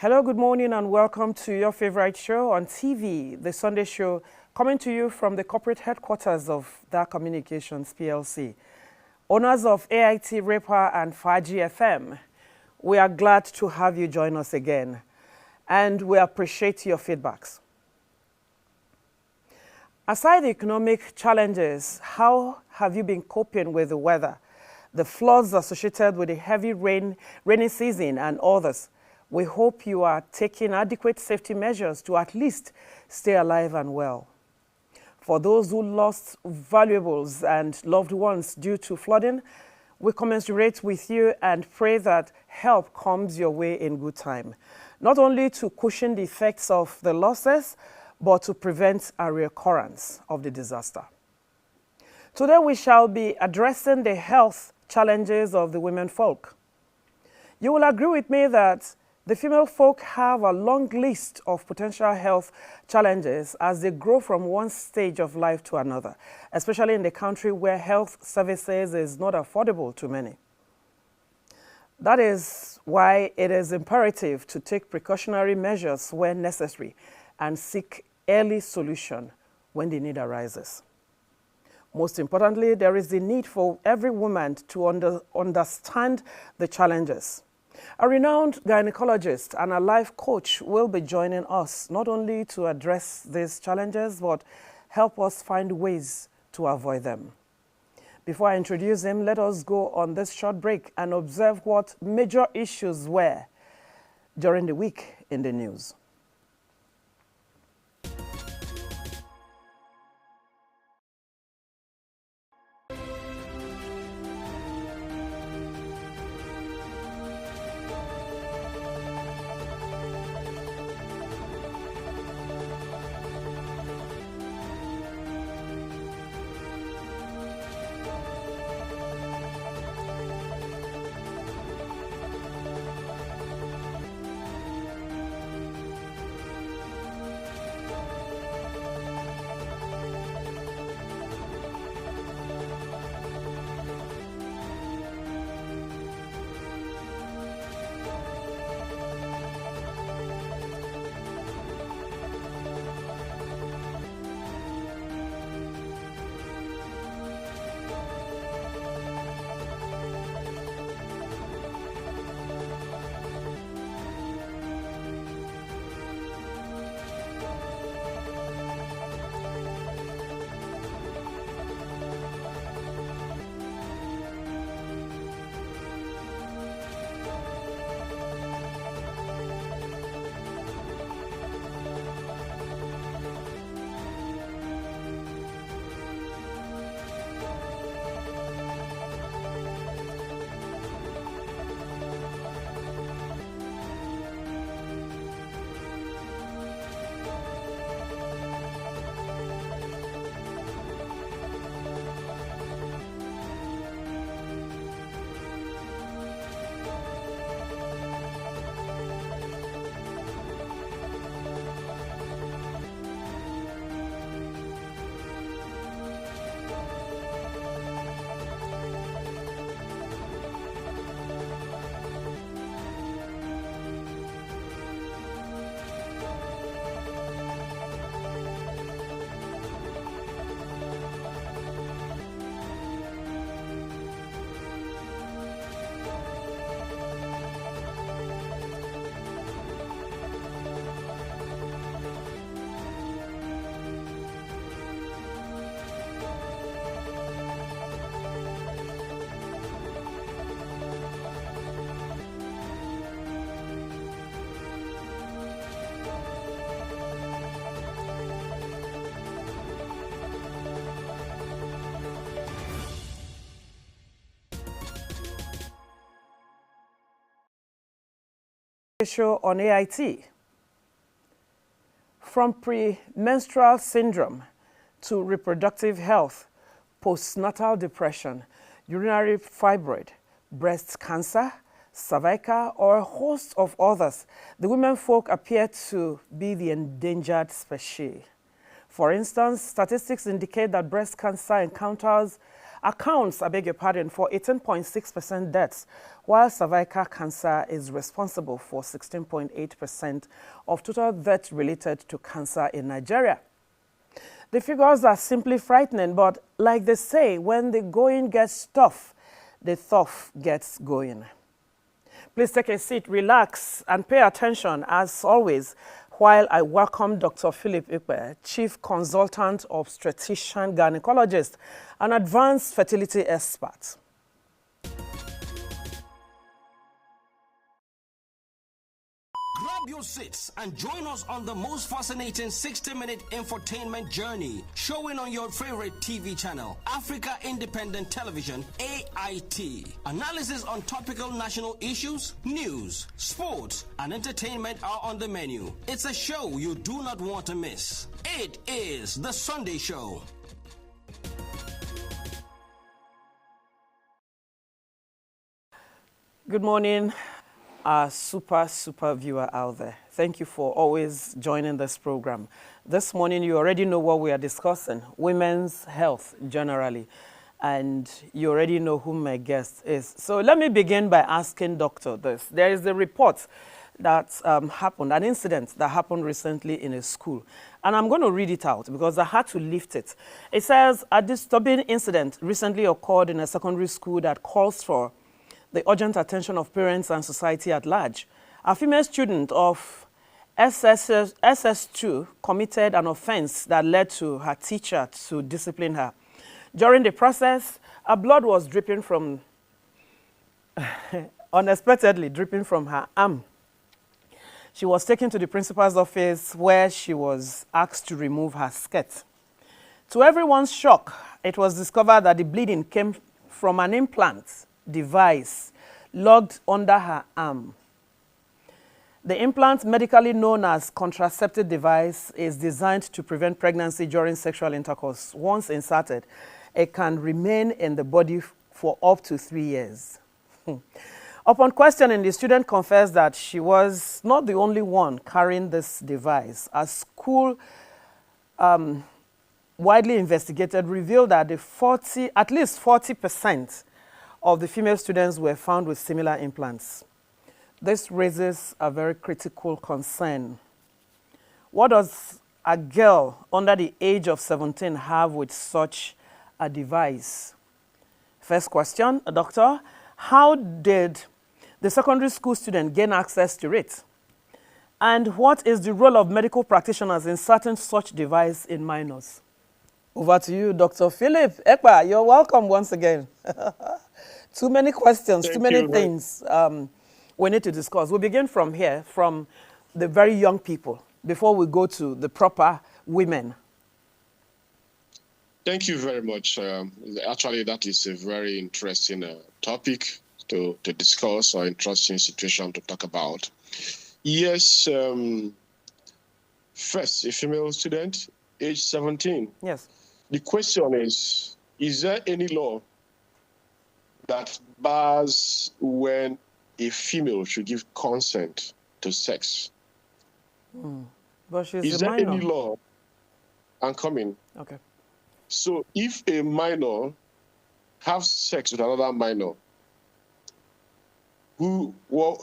Hello, good morning, and welcome to your favorite show on TV, The Sunday Show, coming to you from the corporate headquarters of DAR Communications PLC. Owners of AIT Raper and Faji FM, we are glad to have you join us again, and we appreciate your feedbacks. Aside the economic challenges, how have you been coping with the weather, the floods associated with the heavy rainy season and others? We hope you are taking adequate safety measures to at least stay alive and well. For those who lost valuables and loved ones due to flooding, we commiserate with you and pray that help comes your way in good time, not only to cushion the effects of the losses, but to prevent a reoccurrence of the disaster. Today we shall be addressing the health challenges of the women folk. You will agree with me that the female folk have a long list of potential health challenges as they grow from one stage of life to another, especially in the country where health services is not affordable to many. That is why it is imperative to take precautionary measures when necessary and seek early solution when the need arises. Most importantly, there is the need for every woman to understand the challenges. A renowned gynecologist and a life coach will be joining us not only to address these challenges, but help us find ways to avoid them. Before I introduce him, let us go on this short break and observe what major issues were during the week in the news. Show on AIT. From premenstrual syndrome to reproductive health, postnatal depression, urinary fibroid, breast cancer, cervical, or a host of others, the women folk appear to be the endangered species. For instance, statistics indicate that breast cancer encounters accounts, I beg your pardon, for 18.6% deaths, while cervical cancer is responsible for 16.8% of total deaths related to cancer in Nigeria. The figures are simply frightening, but like they say, when the going gets tough, the tough gets going. Please take a seat, relax, and pay attention, as always, while I welcome Dr. Philip Ikpe, Chief Consultant Obstetrician Gynecologist, an advanced fertility expert. Grab your seats and join us on the most fascinating 60-minute infotainment journey, showing on your favorite TV channel, Africa Independent Television, AIT. Analysis on topical national issues, news, sports, and entertainment are on the menu. It's a show you do not want to miss. It is The Sunday Show. Good morning, our super viewer out there. Thank you for always joining this program. This morning, you already know what we are discussing, women's health generally, and you already know who my guest is. So let me begin by asking Doctor this. There is a report that happened, an incident that happened recently in a school, and I'm going to read it out because I had to lift it. It says, a disturbing incident recently occurred in a secondary school that calls for the urgent attention of parents and society at large. A female student of SS2 committed an offense that led to her teacher to discipline her. During the process, her blood was dripping from, unexpectedly dripping from her arm. She was taken to the principal's office where she was asked to remove her skirt. To everyone's shock, it was discovered that the bleeding came from an implant device logged under her arm. The implant, medically known as contraceptive device, is designed to prevent pregnancy during sexual intercourse. Once inserted, it can remain in the body for up to 3 years. Upon questioning, the student confessed that she was not the only one carrying this device. A school widely investigated revealed that at least 40% of the female students were found with similar implants. This raises a very critical concern. What does a girl under the age of 17 have with such a device? First question, doctor, how did the secondary school student gain access to it? And what is the role of medical practitioners in inserting such device in minors? Over to you, Dr. Philip Ikpe. You're welcome once again. Too many questions, too many things we need to discuss. We'll begin from here, from the very young people, before we go to the proper women. Thank you very much. Actually, that is a very interesting topic to discuss, or interesting situation to talk about. Yes, first, a female student, age 17. Yes. The question is there any law that bars when a female should give consent to sex? But she's is a there minor. any law? I'm coming. Okay. So if a minor have sex with another minor,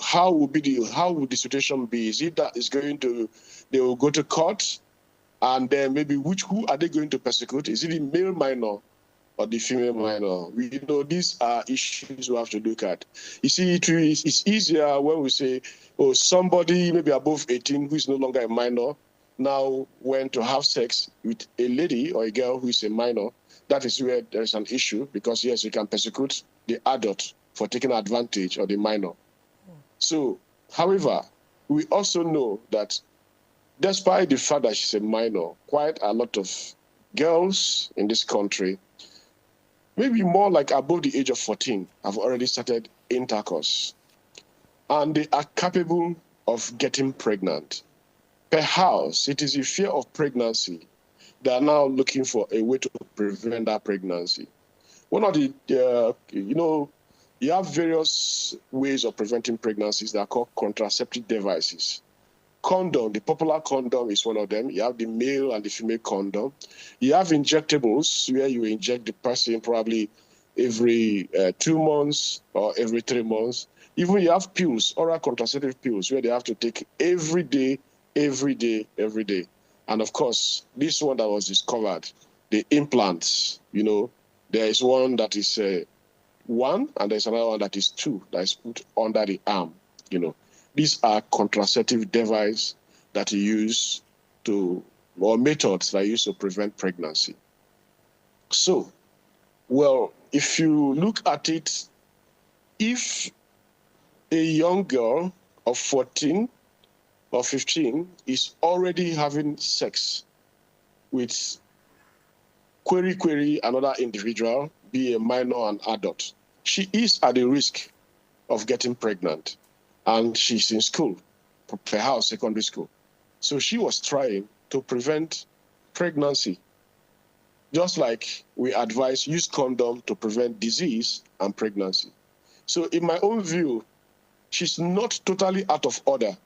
how would the situation be? Is it that they will go to court, and then maybe who are they going to persecute? Is it the male minor or the female minor? We know these are issues we have to look at. You see, it's easier when we say, oh, somebody maybe above 18 who is no longer a minor now went to have sex with a lady or a girl who is a minor. That is where there is an issue, because yes, you can persecute the adult for taking advantage of the minor. So, however, we also know that despite the fact that she's a minor, quite a lot of girls in this country, maybe more like above the age of 14, have already started intercourse. And they are capable of getting pregnant. Perhaps it is the fear of pregnancy. They are now looking for a way to prevent that pregnancy. One of the, you have various ways of preventing pregnancies that are called contraceptive devices. Condom, the popular condom is one of them. You have the male and the female condom. You have injectables where you inject the person probably every 2 months or every 3 months. Even you have pills, oral contraceptive pills, where they have to take every day, every day, every day. And of course, this one that was discovered, the implants, there is one that is 1, and there's another one that is 2, that is put under the arm. These are contraceptive devices that you use or methods that you use to prevent pregnancy. So, well, if you look at it, if a young girl of 14 or 15 is already having sex with another individual, be a minor or an adult, she is at the risk of getting pregnant. And she's in school, perhaps secondary school. So she was trying to prevent pregnancy. Just like we advise use condom to prevent disease and pregnancy. So in my own view, she's not totally out of order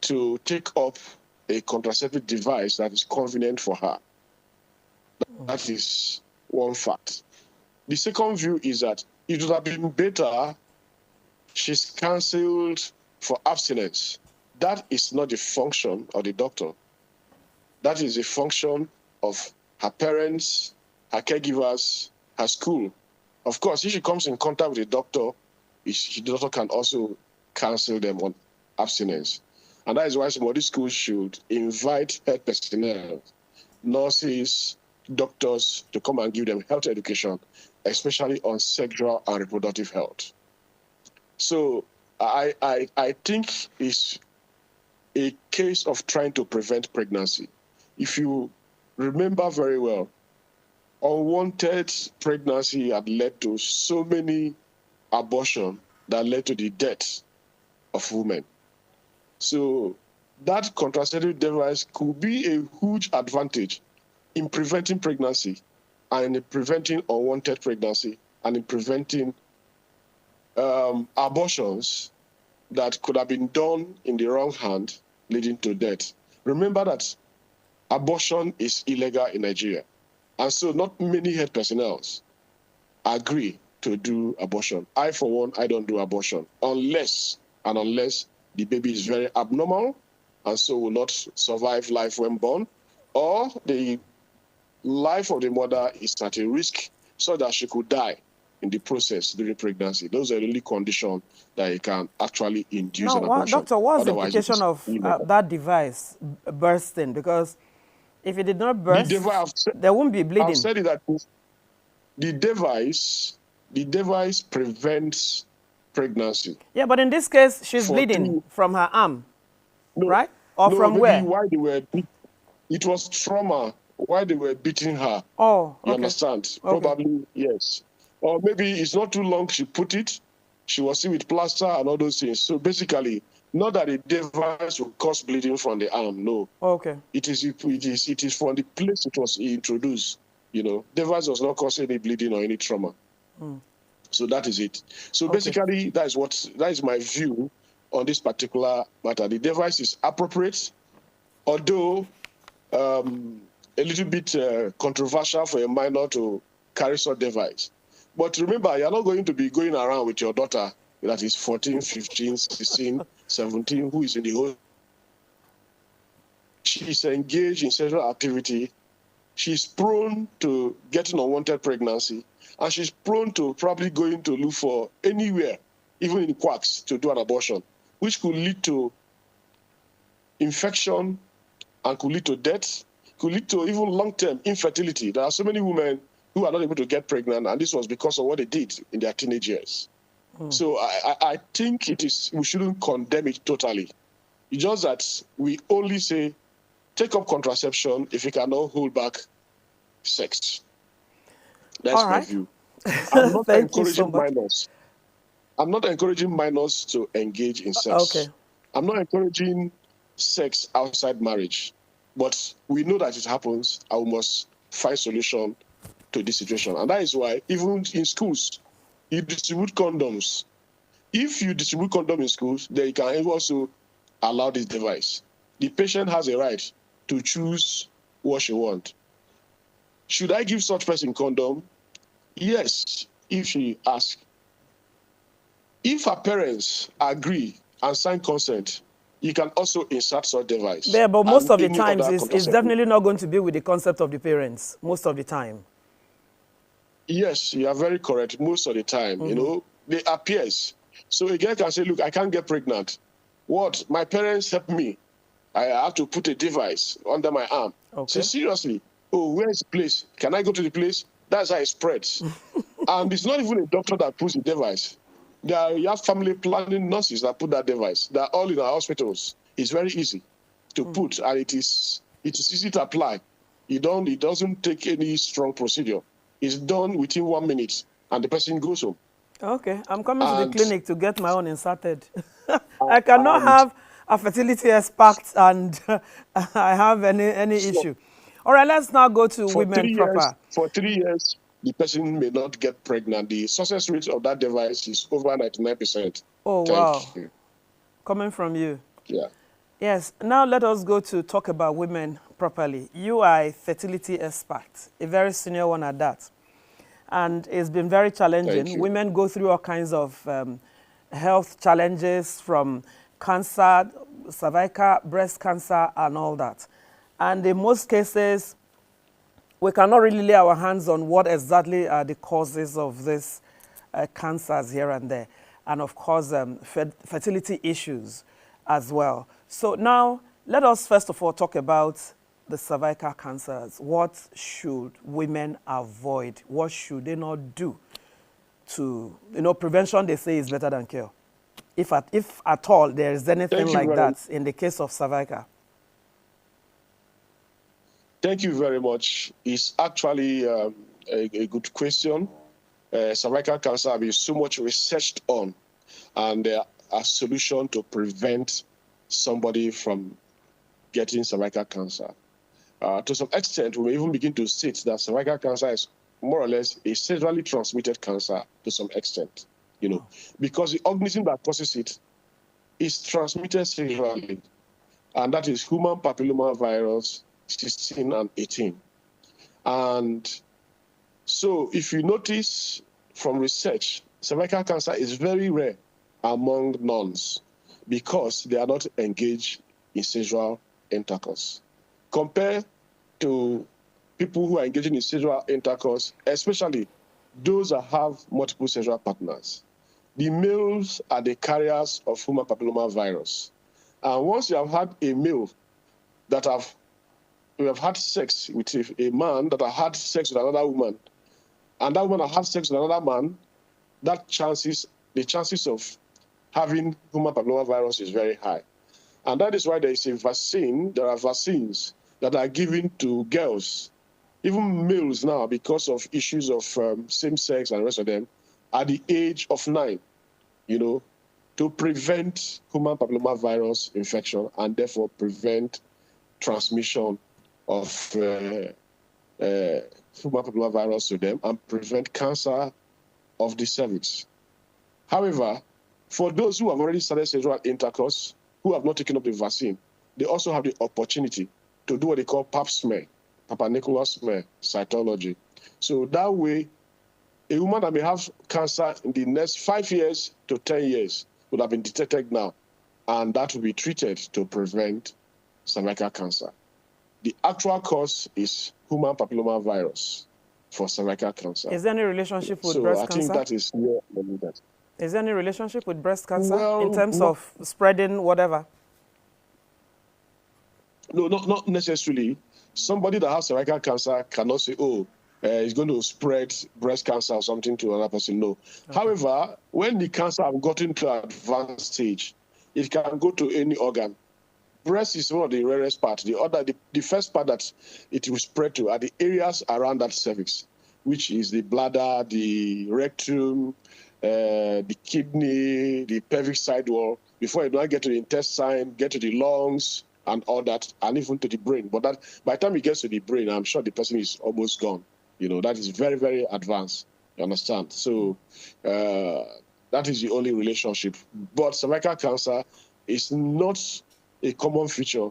to take up a contraceptive device that is convenient for her. That is one fact. The second view is that it would have been better she's cancelled for abstinence. That is not the function of the doctor. That is a function of her parents, her caregivers, her school. Of course, if she comes in contact with a doctor, the doctor can also cancel them on abstinence. And that is why some of these schools should invite health personnel, nurses, doctors to come and give them health education, especially on sexual and reproductive health. So I think it's a case of trying to prevent pregnancy. If you remember very well, unwanted pregnancy had led to so many abortions that led to the death of women. So that contraceptive device could be a huge advantage in preventing pregnancy and in preventing unwanted pregnancy and in preventing abortions that could have been done in the wrong hand, leading to death. Remember that abortion is illegal in Nigeria. And so not many health personnel agree to do abortion. I, for one, I don't do abortion unless the baby is very abnormal and so will not survive life when born, or the life of the mother is at a risk so that she could die in the process during pregnancy. Those are the only conditions that you can actually induce an abortion. Doctor, what's the implication of that device bursting? Because if it did not burst, there won't be bleeding. I've said it that the device prevents pregnancy. Yeah, but in this case, she's bleeding from her arm, right? Or from where? It was trauma while they were beating her. Oh, okay. You understand? Okay. Probably, yes. Or maybe it's not too long she put it. She was still with plaster and all those things. So basically, not that the device will cause bleeding from the arm, no. Okay. It is from the place it was introduced. Device does not cause any bleeding or any trauma. So that is it. So basically, that is my view on this particular matter. The device is appropriate, although a little bit controversial for a minor to carry such device. But remember, you're not going to be going around with your daughter that is 14, 15, 16, 17, who is in the whole. She's engaged in sexual activity. She's prone to getting unwanted pregnancy. And she's prone to probably going to look for anywhere, even in quacks, to do an abortion, which could lead to infection and could lead to death, could lead to even long-term infertility. There are so many women who are not able to get pregnant, and this was because of what they did in their teenage years. So I think we shouldn't condemn it totally. It's just that we only say, take up contraception if you cannot hold back sex. That's my view. I'm not encouraging minors. I'm not encouraging minors to engage in sex. Okay. I'm not encouraging sex outside marriage. But we know that it happens, and we must find solution to this situation. And that is why, even in schools, you distribute condoms. If you distribute condoms in schools, then you can also allow this device. The patient has a right to choose what she wants. Should I give such person condom? Yes, if she asks. If her parents agree and sign consent, you can also insert such device Yeah, but most and of the any times other it's contraceptive. definitely not going to be with the concept of the parents, most of the time. Yes, you are very correct. Most of the time, they appears. So a girl can say, look, I can't get pregnant. What? My parents help me. I have to put a device under my arm. Okay. So seriously, oh, where is the place? Can I go to the place? That's how it spreads. And it's not even a doctor that puts the device. You have family planning nurses that put that device. They're all in our hospitals. It's very easy to put, and it is easy to apply. It doesn't take any strong procedure. It's done within 1 minute, and the person goes home. Okay, I'm coming to the And clinic to get my own inserted. I cannot have a fertility expert and I have any so issue. All right, let's now go to for women 3 years, proper. the person may not get pregnant. The success rate of that device is over 99%. Oh, wow. Thank you. Coming from you. Yeah. Yes, now let us go to talk about women properly. You are a fertility expert, a very senior one at that. And it's been very Thank challenging. you. Women go through all kinds of health challenges from cancer, cervical, breast cancer, and all that. And in most cases, we cannot really lay our hands on what exactly are the causes of these cancers here and there. And of course, fertility issues as well. So now, let us first of all talk about the cervical cancers. What should women avoid? What should they not do to, prevention, they say, is better than cure. If at all there is anything like that in the case of cervical. Thank you very much. It's actually a good question. Cervical cancer has been so much researched on, and there are solutions to prevent somebody from getting cervical cancer. To some extent, we may even begin to state that cervical cancer is more or less a sexually transmitted cancer to some extent, because the organism that causes it is transmitted sexually, and that is human papilloma virus 16 and 18. And so if you notice from research, cervical cancer is very rare among nuns because they are not engaged in sexual intercourse. Compared to people who are engaging in sexual intercourse, especially those that have multiple sexual partners, the males are the carriers of human papilloma virus. And once you have had a male that we have had sex with a man that has had sex with another woman, and that woman has had sex with another man, the chances of having human papilloma virus is very high. And that is why there are vaccines that are given to girls, even males now, because of issues of same sex and the rest of them, at the age of 9, to prevent human papilloma virus infection and therefore prevent transmission of human papilloma virus to them and prevent cancer of the cervix. However, for those who have already started sexual intercourse, who have not taken up the vaccine, they also have the opportunity to do what they call pap smear, Papa Nicholas smear cytology. So that way, a woman that may have cancer in the next 5 years to 10 years would have been detected now, and that will be treated to prevent cervical cancer. The actual cause is human papilloma virus for cervical cancer. Is there any relationship with breast cancer? So I think that is near that. Is there any relationship with breast cancer in terms of spreading whatever? No, not necessarily. Somebody that has cervical cancer cannot say, it's going to spread breast cancer or something to another person. No. Okay. However, when the cancer has gotten to an advanced stage, it can go to any organ. Breast is one of the rarest parts. The first part that it will spread to are the areas around that cervix, which is the bladder, the rectum, the kidney, the pelvic sidewall, before you don't get to the intestine, get to the lungs, and all that, and even to the brain. But that by the time it gets to the brain, I'm sure the person is almost gone. That is very, very advanced. You understand? So that is the only relationship. But cervical cancer is not a common feature,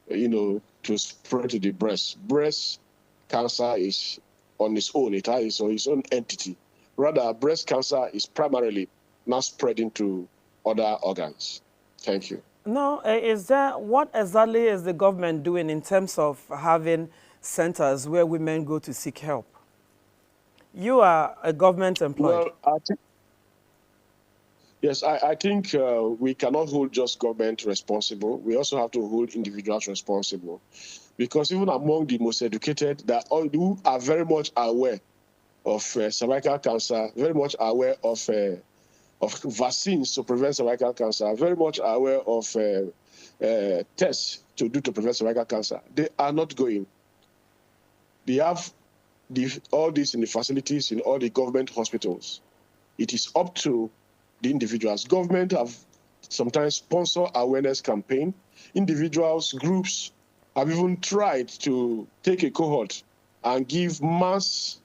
to spread to the breast. Breast cancer is on its own. It has its own entity. Rather, breast cancer is primarily now spreading to other organs. Thank you. No, what exactly is the government doing in terms of having centers where women go to seek help? You are a government employed. Well, I think we cannot hold just government responsible. We also have to hold individuals responsible. Because even among the most educated, that all who are very much aware of cervical cancer, very much aware of vaccines to prevent cervical cancer, very much aware of tests to do to prevent cervical cancer, they are not going. They have all this in the facilities, in all the government hospitals. It is up to the individuals. Government have sometimes sponsor awareness campaign. Individuals, groups have even tried to take a cohort and give mass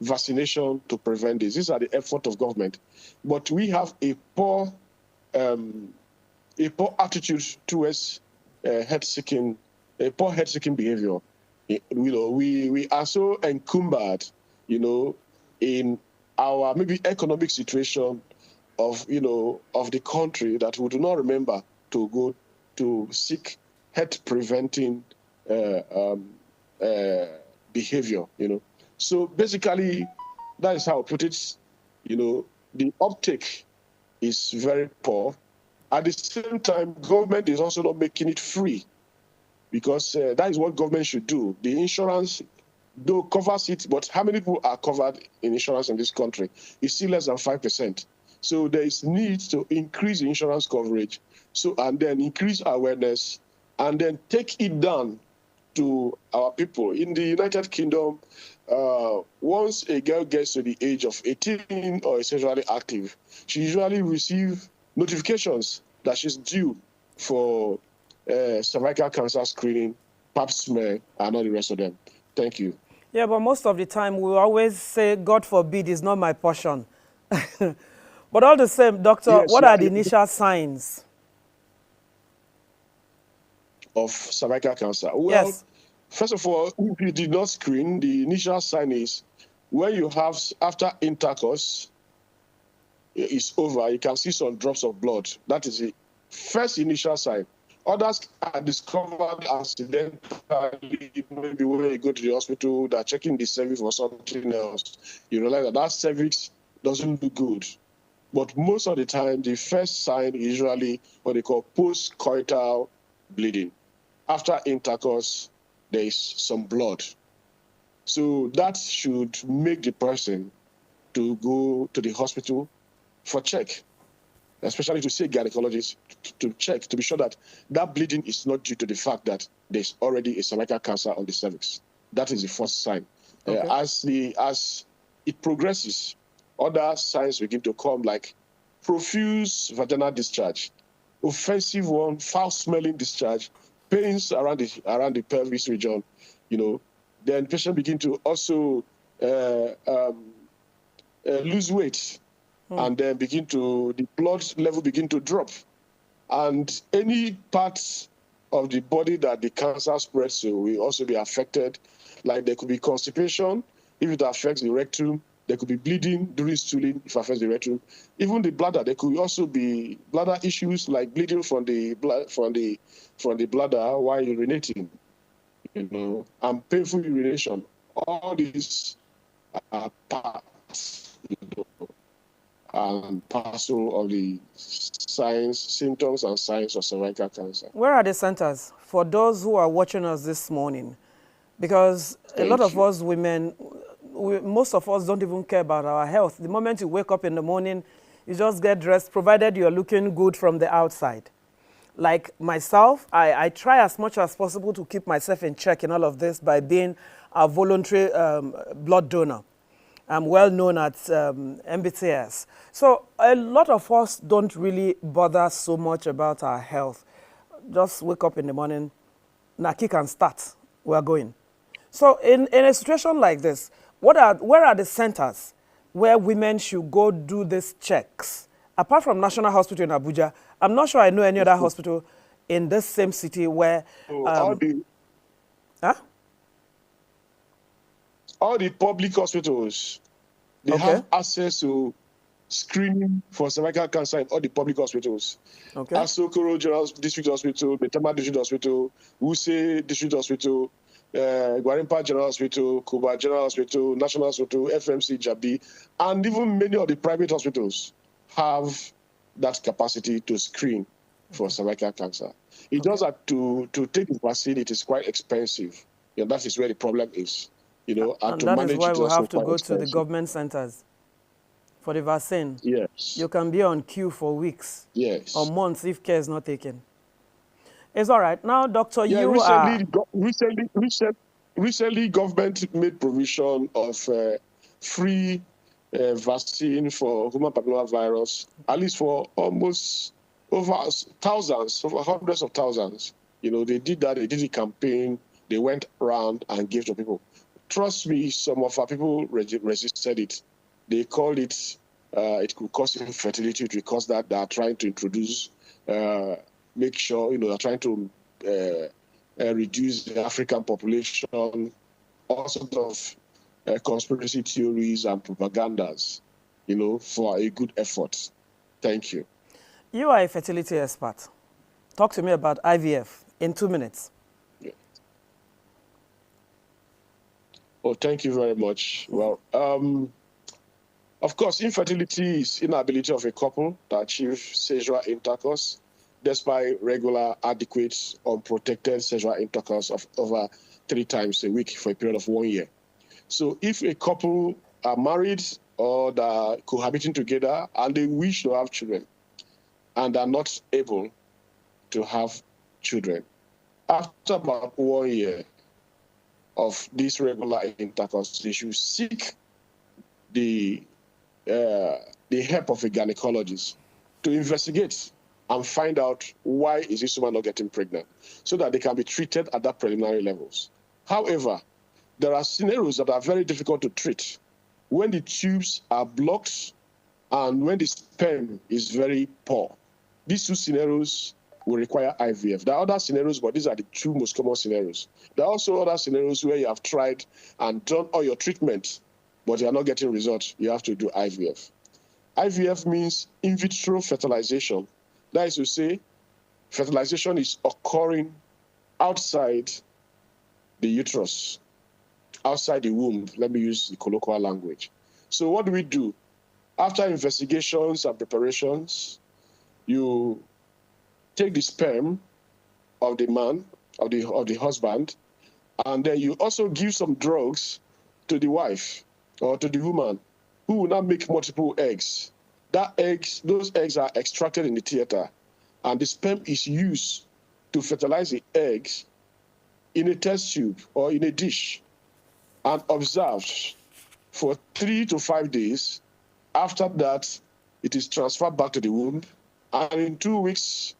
vaccination to prevent this. These are the effort of government. But we have a poor attitude towards health-seeking behavior. We are so encumbered, in our maybe economic situation of the country that we do not remember to go to seek health-preventing behavior. So basically, that is how I put it. The uptake is very poor. At the same time, government is also not making it free, because that is what government should do. The insurance, though, covers it, but how many people are covered in insurance in this country? It's still less than 5%. So there is need to increase the insurance coverage, and then increase awareness, and then take it down to our people. In the United Kingdom, once a girl gets to the age of 18 or is sexually active, she usually receives notifications that she's due for cervical cancer screening, pap smear, and all the rest of them. Thank you. Yeah, but most of the time we always say, God forbid, it's not my portion. But all the same, doctor, Yes, what are the initial signs of cervical cancer? Well, yes. First of all, if you did not screen, the initial sign is when you have, after intercourse is over, you can see some drops of blood. That is the first initial sign. Others are discovered accidentally, maybe when you go to the hospital, they're checking the cervix for something else. You realize that cervix doesn't look good. But most of the time, the first sign is usually what they call post-coital bleeding. After intercourse, there is some blood. So that should make the person to go to the hospital for check, especially to see a gynecologist to check, to be sure that that bleeding is not due to the fact that there's already a cervical cancer on the cervix. That is the first sign. Okay. As it progresses, other signs begin to come, like profuse vaginal discharge, offensive one, foul-smelling discharge, pains around the pelvis region, Then patient begin to also lose weight, and then the blood level begin to drop, and any parts of the body that the cancer spreads to will also be affected. Like there could be constipation if it affects the rectum. There could be bleeding during stooling if it affects the rectum. Even the bladder, there could also be bladder issues like bleeding from the bladder while urinating, and painful urination. All these are parts, and parcel of the symptoms and signs of cervical cancer. Where are the centers for those who are watching us this morning? Because a lot of us women, most of us don't even care about our health. The moment you wake up in the morning, you just get dressed, provided you're looking good from the outside. Like myself, I try as much as possible to keep myself in check in all of this by being a voluntary blood donor. I'm well known at MBTS. So a lot of us don't really bother so much about our health. Just wake up in the morning, now kick and start, we're going. So in a situation like this, where are the centers where women should go do these checks? Apart from National Hospital in Abuja, I'm not sure I know any other hospital in this same city where... all the public hospitals, they Okay. have access to screening for cervical cancer in all the public hospitals. Okay. Asokoro General District Hospital, Betama District Hospital, Wuse District Hospital, Gwarimpa General Hospital, Kuba General Hospital, National Hospital, FMC Jabi, and even many of the private hospitals have that capacity to screen for cervical cancer. It does that to take the vaccine, it is quite expensive. That is where the problem is. And to that is manage why it we also have to quite go to the expensive. government centers for the vaccine. Yes. You can be on queue for weeks Yes. or months if care is not taken. It's all right. Now, Doctor, Yeah, you are... recently, government made provision of free vaccine for human papillomavirus, at least for almost over thousands, over hundreds of thousands. They did that. They did a campaign. They went around and gave to people. Trust me, some of our people resisted it. They called it, it could cause infertility. It could cause that. They are trying to introduce, make sure, they're trying to reduce the African population, all sorts of conspiracy theories and propagandas, for a good effort. Thank you. You are a fertility expert. Talk to me about IVF in 2 minutes. Yeah. Oh, thank you very much. Well, of course, infertility is inability of a couple to achieve sexual intercourse despite regular, adequate, unprotected sexual intercourse of over 3 times a week for a period of 1 year. So if a couple are married or they're cohabiting together and they wish to have children and are not able to have children, after about 1 year of this regular intercourse, they should seek the help of a gynecologist to investigate and find out why is this woman not getting pregnant, so that they can be treated at that preliminary levels. However, there are scenarios that are very difficult to treat when the tubes are blocked and when the sperm is very poor. These 2 scenarios will require IVF. There are other scenarios, but these are the 2 most common scenarios. There are also other scenarios where you have tried and done all your treatment, but you are not getting results. You have to do IVF. IVF means in vitro fertilization. That is to say, fertilization is occurring outside the uterus, outside the womb. Let me use the colloquial language. So what do we do? After investigations and preparations, you take the sperm of the man, of the husband, and then you also give some drugs to the wife or to the woman, who will now make multiple eggs. Those eggs are extracted in the theater, and the sperm is used to fertilize the eggs in a test tube or in a dish and observed for 3 to 5 days. After that, it is transferred back to the womb, and in 2 weeks,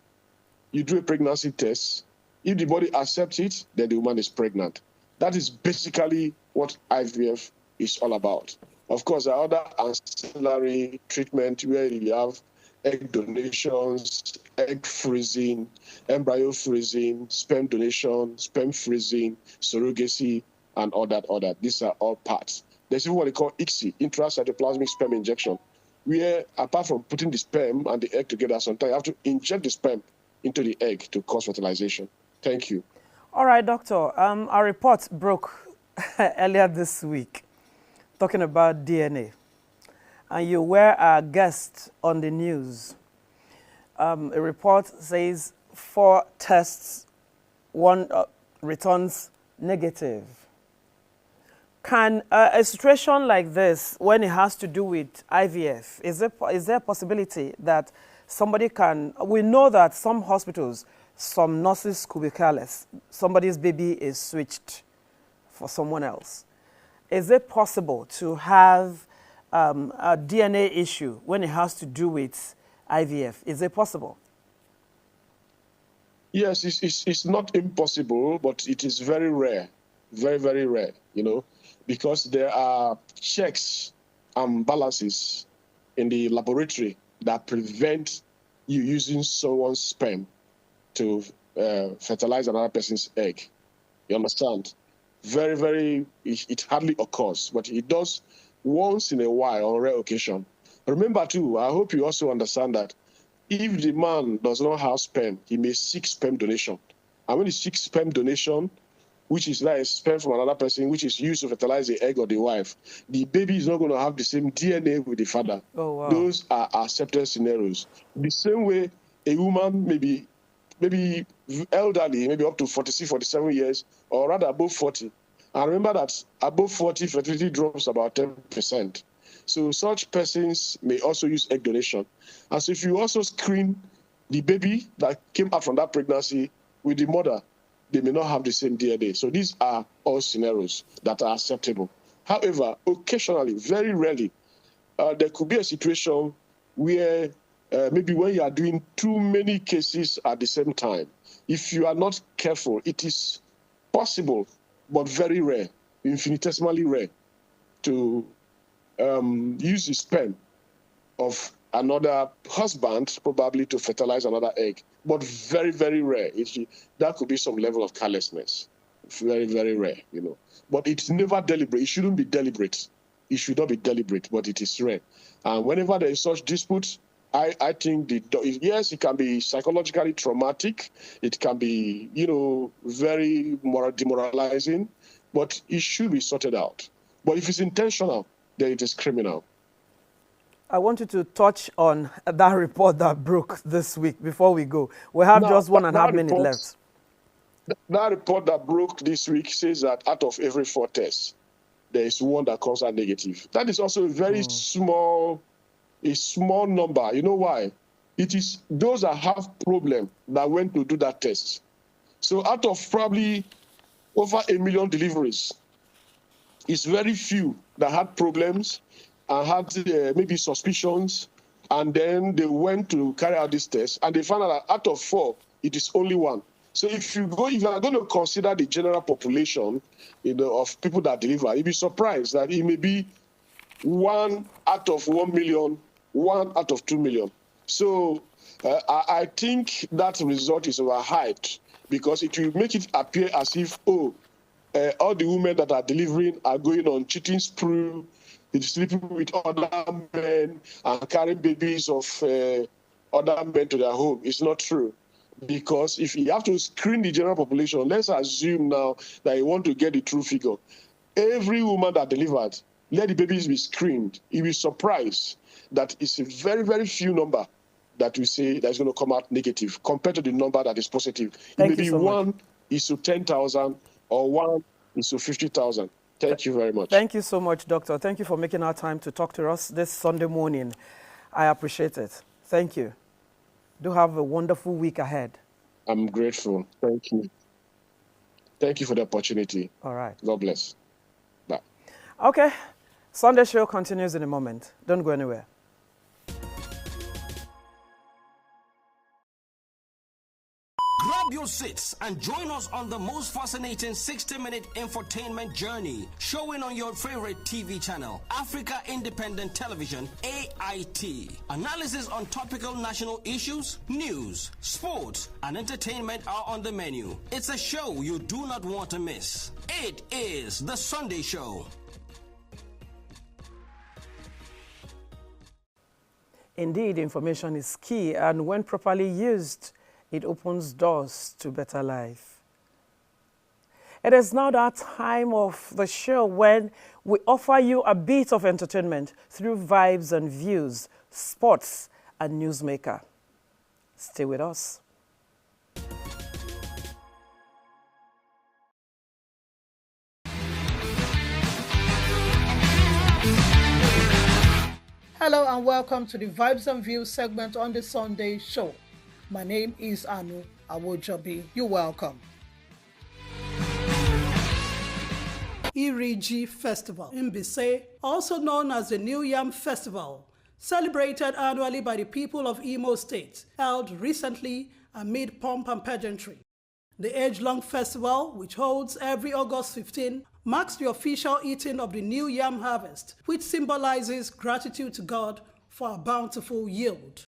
you do a pregnancy test. If the body accepts it, then the woman is pregnant. That is basically what IVF is all about. Of course, there are other ancillary treatment where you have egg donations, egg freezing, embryo freezing, sperm donation, sperm freezing, surrogacy, and all that. These are all parts. There's even what they call ICSI, intracytoplasmic sperm injection, where apart from putting the sperm and the egg together, sometimes you have to inject the sperm into the egg to cause fertilization. Thank you. All right, Doctor. Our report broke earlier this week talking about DNA. And you were our guest on the news. A report says 4 tests, 1 returns negative. Can a situation like this, when it has to do with IVF, is there a possibility that somebody can... We know that some hospitals, some nurses could be careless. Somebody's baby is switched for someone else. Is it possible to have a DNA issue when it has to do with IVF? Is it possible? Yes, it's not impossible, but it is very rare, very, very rare, because there are checks and balances in the laboratory that prevent you using someone's sperm to fertilize another person's egg. You understand? it hardly occurs, but it does once in a while on rare occasion. Remember too, I hope you also understand that if the man does not have sperm, he may seek sperm donation. And when he seeks sperm donation, which is like sperm from another person, which is used to fertilize the egg of the wife, the baby is not going to have the same DNA with the father. Oh, wow. Those are accepted scenarios. The same way a woman maybe elderly, maybe up to 46, 47 years, or rather above 40. And remember that above 40, fertility drops about 10%. So such persons may also use egg donation. And so if you also screen the baby that came out from that pregnancy with the mother, they may not have the same DNA. So these are all scenarios that are acceptable. However, occasionally, very rarely, there could be a situation where maybe when you are doing too many cases at the same time, if you are not careful, it is possible, but very rare, infinitesimally rare, to use the sperm of another husband probably to fertilize another egg, but very, very rare. That could be some level of carelessness. Very, very rare, you know. But it's never deliberate. It shouldn't be deliberate. It should not be deliberate, but it is rare. And whenever there is such dispute, I think yes, it can be psychologically traumatic. It can be, you know, very demoralizing, but it should be sorted out. But if it's intentional, then it is criminal. I want you to touch on that report that broke this week before we go. We have just 1.5 minutes left. That report that broke this week says that out of every 4 tests, there is one that comes out negative. That is also a very small number. You know why? It is those that have problem that went to do that test. So out of probably over 1 million deliveries, it's very few that had problems and had maybe suspicions, and then they went to carry out this test, and they found out that out of 4, it is only 1. So if you are going to consider the general population, you know, of people that deliver, you'll be surprised that it may be 1 out of 1 million, 1 out of 2 million. So I think that result is overhyped because it will make it appear as if, all the women that are delivering are going on cheating spree, sleeping with other men and carrying babies of other men to their home. It's not true. Because if you have to screen the general population, let's assume now that you want to get the true figure. Every woman that delivered, let the babies be screened. You'll be surprised that it's a very, very few number that we say that's going to come out negative compared to the number that is positive. It may be 1 is to 10,000 or 1 is to 50,000. Thank you very much. Thank you so much, Doctor. Thank you for making our time to talk to us this Sunday morning. I appreciate it. Thank you. Do have a wonderful week ahead. I'm grateful. Thank you. Thank you for the opportunity. All right. God bless. Bye. Okay. Sunday show continues in a moment. Don't go anywhere. Grab your seats and join us on the most fascinating 60-minute infotainment journey, showing on your favorite TV channel, Africa Independent Television, AIT. Analysis on topical national issues, news, sports, and entertainment are on the menu. It's a show you do not want to miss. It is The Sunday Show. Indeed, information is key, and when properly used, it opens doors to better life. It is now that time of the show when we offer you a bit of entertainment through vibes and views, sports, and newsmaker. Stay with us. Hello and welcome to the Vibes and Views segment on the Sunday show. My name is Anu Awojobi. You're welcome. Iriji Festival in Mbise, also known as the New Yam Festival, celebrated annually by the people of Imo State, held recently amid pomp and pageantry. The age-long festival, which holds every August 15, marks the official eating of the new yam harvest, which symbolizes gratitude to God for a bountiful yield.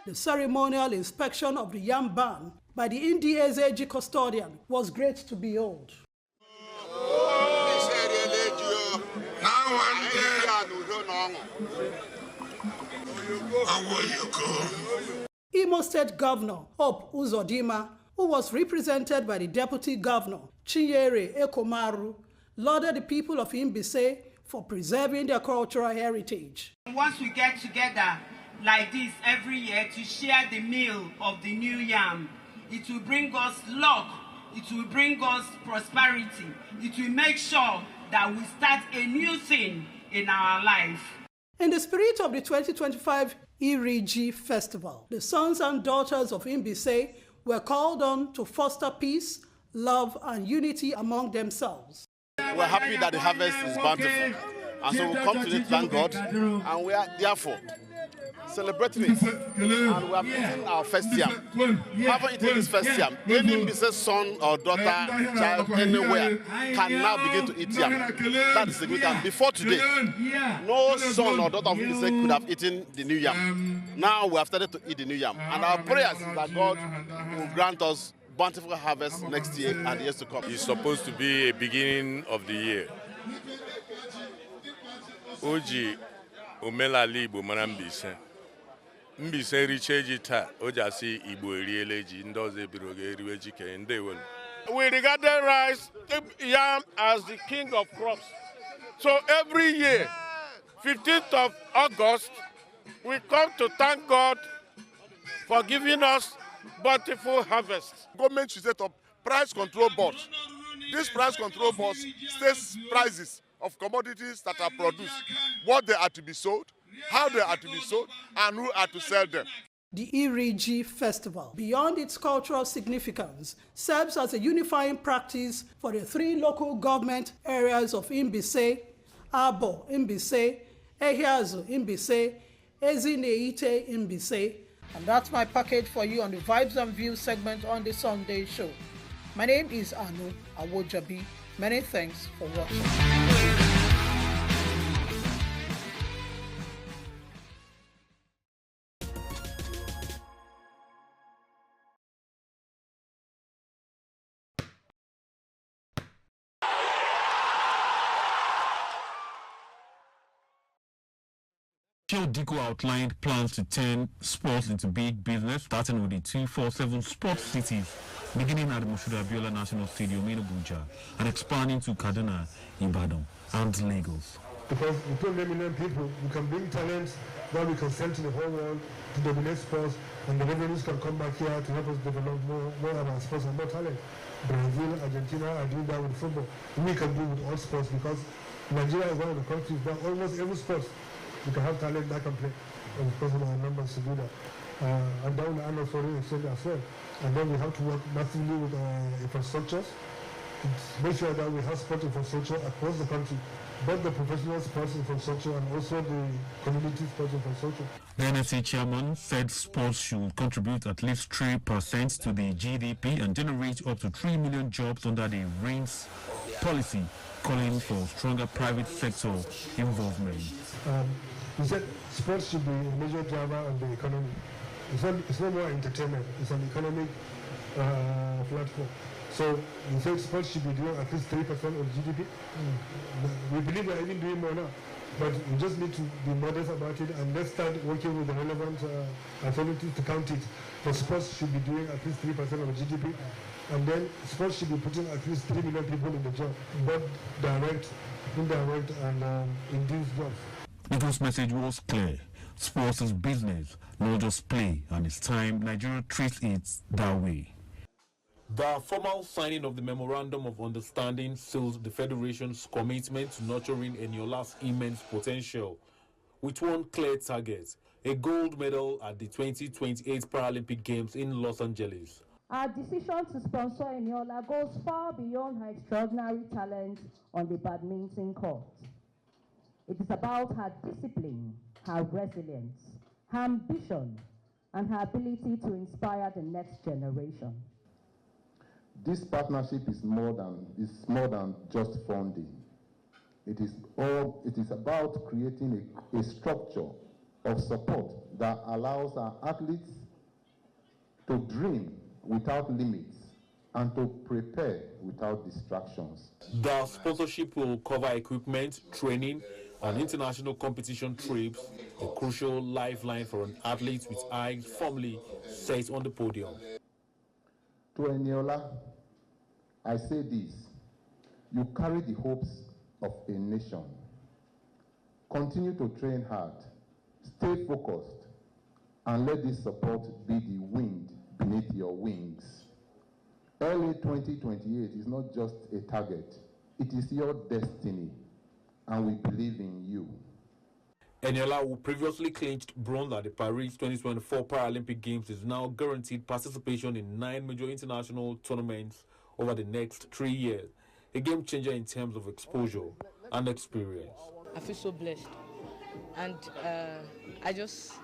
The ceremonial inspection of the yam barn by the NDSAG custodian was great to behold. Imo State Governor Hope Uzodima, who was represented by the Deputy Governor Chinyere Ekomaru, lauded the people of Imbise for preserving their cultural heritage. Once we get together like this every year to share the meal of the new yam, it will bring us luck, it will bring us prosperity, it will make sure that we start a new thing in our life. In the spirit of the 2025 Iriji Festival, the sons and daughters of Imbise were called on to foster peace, love, and unity among themselves. We're happy that the harvest is bountiful, and so we come to thank God, and we are therefore celebrating it, and we have eaten our first yam. Having eaten this first yam, any business son or daughter, child, anywhere can now begin to eat yam. That is significant. Before today, no son or daughter of Imbise could have eaten the new yam. Now we have started to eat the new yam, and our prayers is that God will grant us bountiful harvest next year and years to come. It's supposed to be a beginning of the year. Oji omelali Igbo mara Mbaise. Mbaise riche ji taa, oji asi Igbo eriele ji, ndị ọzọ ebiro ga-eriwe ji ke ndewo. We regarded rice, yam as the king of crops. So every year, 15th of August, we come to thank God for giving us bountiful harvest. Government should set up price control boards. This price control boards states prices of commodities that are produced, what they are to be sold, how they are to be sold, and who are to sell them. The Iriji Festival, beyond its cultural significance, serves as a unifying practice for the three local government areas of Imbise, Abo Imbise, Ehiazu Imbise, Ezineite Imbise. And that's my package for you on the Vibes and Views segment on the Sunday show. My name is Anu Awojabi. Many thanks for watching. Joe Diko outlined plans to turn sports into big business, starting with the 247 sports cities, beginning at the Moshood Abiola National Stadium in Abuja and expanding to Kaduna, Ibadan, and Lagos. Because we told million people, we can bring talents that we can send to the whole world to dominate sports, and the revenues can come back here to help us develop more of our sports and more talent. Brazil, Argentina are doing that with football. We can do with all sports because Nigeria is one of the countries that almost every sport you can have talent that can play, and because of our numbers to do that. And that will earn us foreign exchange as well. And then we have to work massively with infrastructures to make sure that we have sport infrastructure across the country, both the professional sports infrastructure and also the community sports infrastructure. The NSC chairman said sports should contribute at least 3% to the GDP and generate up to 3 million jobs under the REINS policy, calling for stronger private sector involvement. He said sports should be a major driver of the economy. It's not more entertainment, it's an economic platform. So he said sports should be doing at least 3% of GDP. We believe we're even doing more now, but we just need to be modest about it and let's start working with the relevant authorities to count it. But sports should be doing at least 3% of GDP, and then sports should be putting at least 3 million people in the job, both direct, indirect, and induced jobs. Nico's message was clear. Sports is business, not just play, and it's time Nigeria treats it that way. The formal signing of the Memorandum of Understanding seals the Federation's commitment to nurturing Eniola's immense potential, with one clear target, a gold medal at the 2028 Paralympic Games in Los Angeles. Our decision to sponsor Eniola goes far beyond her extraordinary talent on the badminton court. It is about her discipline, her resilience, her ambition, and her ability to inspire the next generation. This partnership is more than just funding. It is about creating a structure of support that allows our athletes to dream without limits and to prepare without distractions. The sponsorship will cover equipment, training, and international competition trips, a crucial lifeline for an athlete with eyes firmly set on the podium. To Eniola, I say this: you carry the hopes of a nation. Continue to train hard, stay focused, and let this support be the wind beneath your wings. LA 2028 is not just a target, it is your destiny, and we believe in you. Eniola, who previously clinched bronze at the Paris 2024 Paralympic Games, is now guaranteed participation in 9 major international tournaments over the next 3 years, a game changer in terms of exposure and experience. I feel so blessed, and I just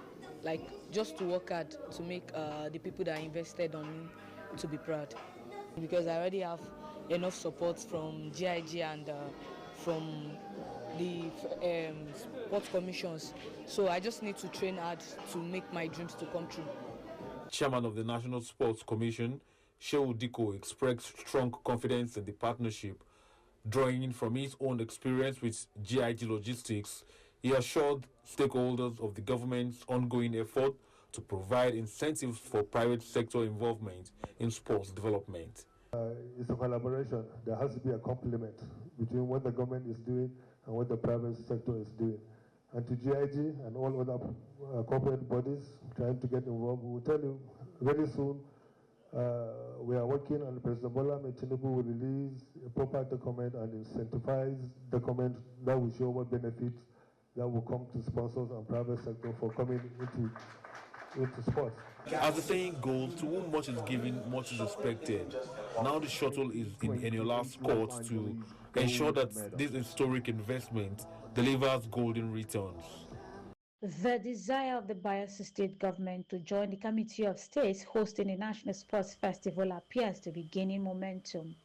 to work hard to make the people that invested on me to be proud, because I already have enough support from GIG and from the sports commissions, so I just need to train hard to make my dreams to come true. Chairman of the National Sports Commission, Shehu Diko, expressed strong confidence in the partnership. Drawing from his own experience with GIG Logistics, he assured stakeholders of the government's ongoing effort to provide incentives for private sector involvement in sports development. It's a collaboration. There has to be a complement between what the government is doing and what the private sector is doing. And to GIG and all other corporate bodies trying to get involved, we will tell you very soon. We are working, and President Bola Ahmed Tinubu will release a proper document and incentivize document that will show what benefits that will come to sponsors and private sector for coming into sports. As the saying goes, to whom much is given, much is expected. Now the shuttle is in Eniola's court to ensure that this historic investment delivers golden returns. The desire of the Bayelsa State government to join the Committee of States hosting the National Sports Festival appears to be gaining momentum.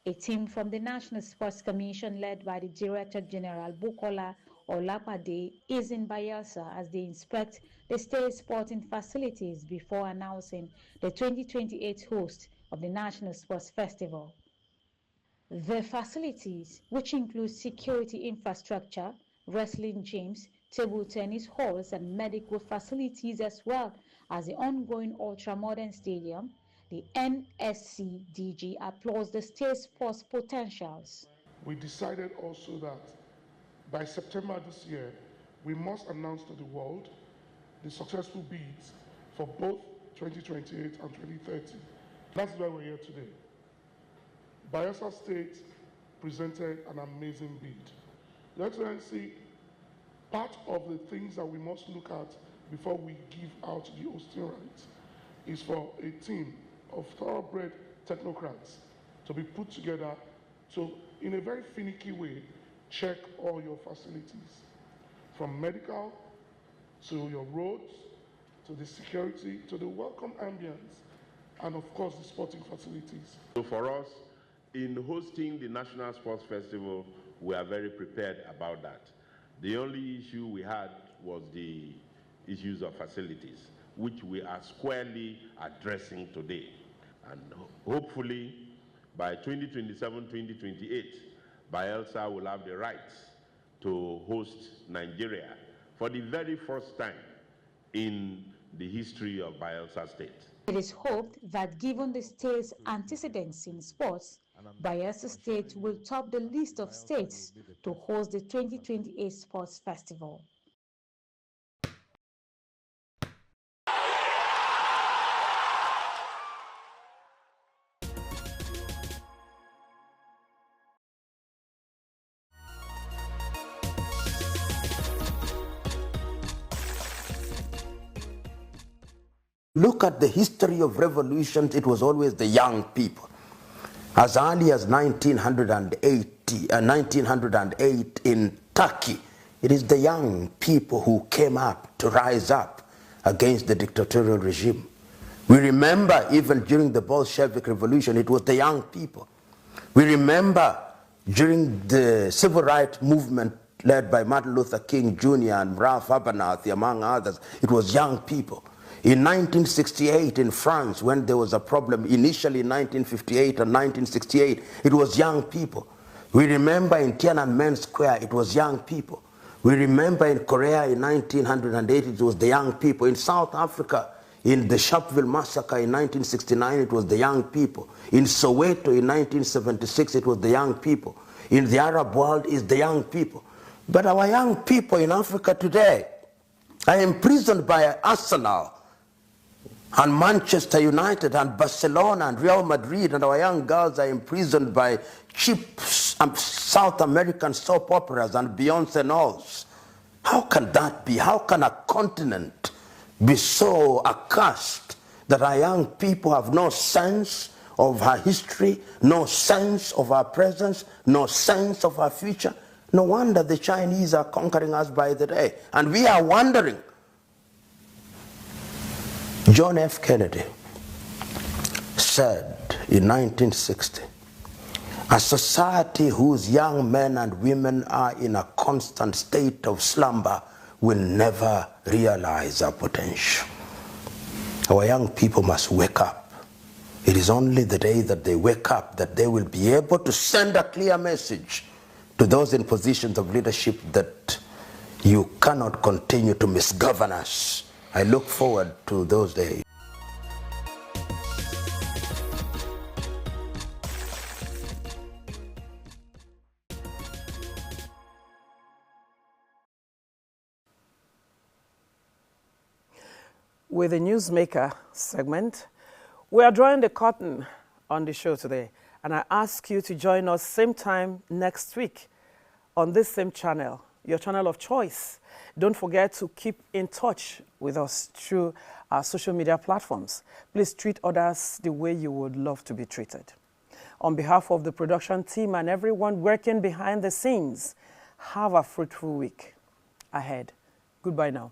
A team from the National Sports Commission led by the Director General Bukola Olapade is in Bayelsa as they inspect the state sporting facilities before announcing the 2028 host of the National Sports Festival. The facilities, which include security infrastructure, wrestling gyms, table tennis halls, and medical facilities, as well as the ongoing ultra-modern stadium, the NSCDG applauds the state's sports potentials. We decided also that by September this year, we must announce to the world the successful bids for both 2028 and 2030. That's why we're here today. Bayelsa State presented an amazing bid. Your Excellency, part of the things that we must look at before we give out the hosting rights is for a team of thoroughbred technocrats to be put together to, in a very finicky way, check all your facilities, from medical to your roads, to the security, to the welcome ambience, and of course the sporting facilities. So for us, in hosting the National Sports Festival, we are very prepared about that. The only issue we had was the issues of facilities, which we are squarely addressing today. And hopefully, by 2027-2028, Bayelsa will have the rights to host Nigeria for the very first time in the history of Bayelsa State. It is hoped that given the state's antecedents in sports, Bayelsa State will top the list of states to host the 2028 Sports Festival. Look at the history of revolutions, it was always the young people. As early as 1908 in Turkey, it is the young people who came up to rise up against the dictatorial regime. We remember even during the Bolshevik Revolution, it was the young people. We remember during the civil rights movement led by Martin Luther King Jr. and Ralph Abernathy, among others, it was young people. In 1968 in France, when there was a problem, initially in 1958 and 1968, it was young people. We remember in Tiananmen Square, it was young people. We remember in Korea in 1908, it was the young people. In South Africa, in the Sharpeville massacre in 1969, it was the young people. In Soweto in 1976, it was the young people. In the Arab world, it's the young people. But our young people in Africa today are imprisoned by Arsenal and Manchester United and Barcelona and Real Madrid, and our young girls are imprisoned by cheap South American soap operas and Beyonce and all. How can that be? How can a continent be so accursed that our young people have no sense of our history, no sense of our presence, no sense of our future? No wonder the Chinese are conquering us by the day. And we are wondering. John F. Kennedy said in 1960, a society whose young men and women are in a constant state of slumber will never realize our potential. Our young people must wake up. It is only the day that they wake up that they will be able to send a clear message to those in positions of leadership that you cannot continue to misgovern us. I look forward to those days. With the Newsmaker segment, we are drawing the curtain on the show today, and I ask you to join us same time next week on this same channel, your channel of choice. Don't forget to keep in touch with us through our social media platforms. Please treat others the way you would love to be treated. On behalf of the production team and everyone working behind the scenes, have a fruitful week ahead. Goodbye now.